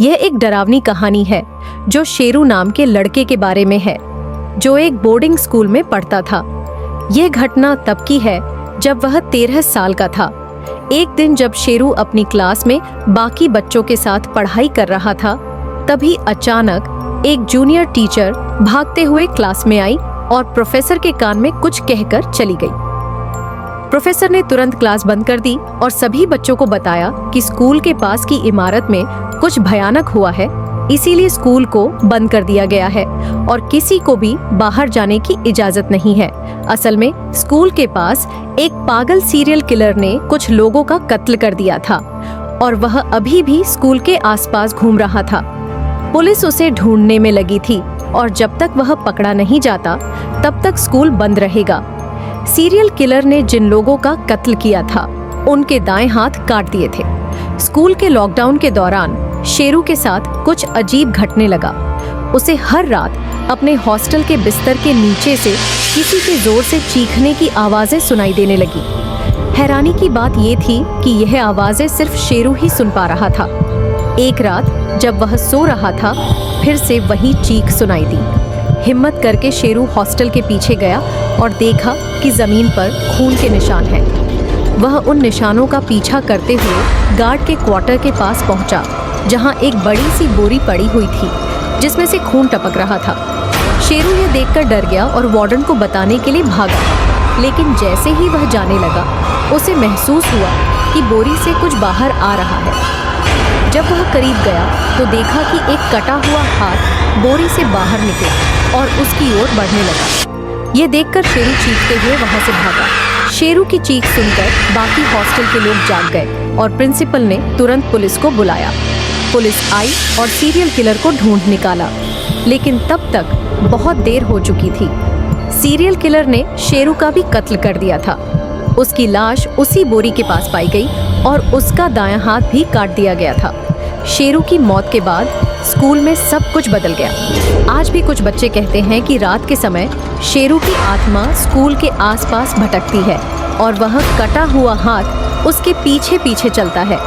यह एक डरावनी कहानी है जो शेरू नाम के लड़के के बारे में है, जो एक बोर्डिंग स्कूल में पढ़ता था। यह घटना तब की है जब वह 13 साल का था। एक दिन जब शेरू अपनी क्लास में बाकी बच्चों के साथ पढ़ाई कर रहा था, तभी अचानक एक जूनियर टीचर भागते हुए क्लास में आई और प्रोफेसर के कान में कुछ कहकर चली गई। प्रोफेसर ने तुरंत क्लास बंद कर दी और सभी बच्चों को बताया कि स्कूल के पास की इमारत में कुछ भयानक हुआ है, इसीलिए स्कूल को बंद कर दिया गया है और किसी को भी बाहर जाने की इजाजत नहीं है। असल में स्कूल के पास एक पागल सीरियल किलर ने कुछ लोगों का कत्ल कर दिया था और वह अभी भी स्कूल के आसपास घूम रहा था। पुलिस उसे ढूंढने में लगी थी और जब तक वह पकड़ा नहीं जाता तब तक स्कूल बंद रहेगा। सीरियल किलर ने जिन लोगों का कत्ल किया था उनके दाएं हाथ काट दिए थे। स्कूल के लॉकडाउन के दौरान शेरू के साथ कुछ अजीब घटने लगा। उसे हर रात अपने हॉस्टल के बिस्तर के नीचे से किसी के जोर से चीखने की आवाजें सुनाई देने लगी। हैरानी की बात ये थी कि यह आवाजें सिर्फ शेरू ही सुन पा रहा था। एक रात जब वह सो रहा था, फिर से वही चीख सुनाई दी। हिम्मत करके शेरू हॉस्टल के पीछे गया और देखा कि जमीन पर खून के निशान हैं। वह उन निशानों का पीछा करते हुए गार्ड के क्वार्टर के पास पहुंचा, जहां एक बड़ी सी बोरी पड़ी हुई थी जिसमें से खून टपक रहा था। शेरू यह देखकर डर गया और वार्डन को बताने के लिए भागा, लेकिन जैसे ही वह जाने लगा उसे महसूस हुआ कि बोरी से कुछ बाहर आ रहा है। जब वह करीब गया तो देखा कि एक कटा हुआ हाथ बोरी से बाहर निकला और उसकी ओर बढ़ने लगा। ये देखकर शेरू चीखते हुए वहां से भागा। शेरू की चीख सुनकर बाकी हॉस्टल के लोग जाग गए और प्रिंसिपल ने तुरंत पुलिस को बुलाया। पुलिस आई और सीरियल किलर को ढूंढ निकाला, लेकिन तब तक बहुत देर हो चुकी थी। सीरियल किलर ने शेरू का भी कत्ल कर दिया था। उसकी लाश उसी बोरी के पास पाई गई और उसका दायां हाथ भी काट दिया गया था। शेरू की मौत के बाद स्कूल में सब कुछ बदल गया। आज भी कुछ बच्चे कहते हैं कि रात के समय शेरू की आत्मा स्कूल के आसपास भटकती है और वह कटा हुआ हाथ उसके पीछे पीछे चलता है।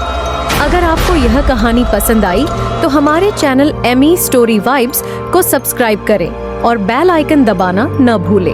अगर आपको यह कहानी पसंद आई तो हमारे चैनल एमी स्टोरी वाइब्स को सब्सक्राइब करें और बेल आइकन दबाना न भूलें।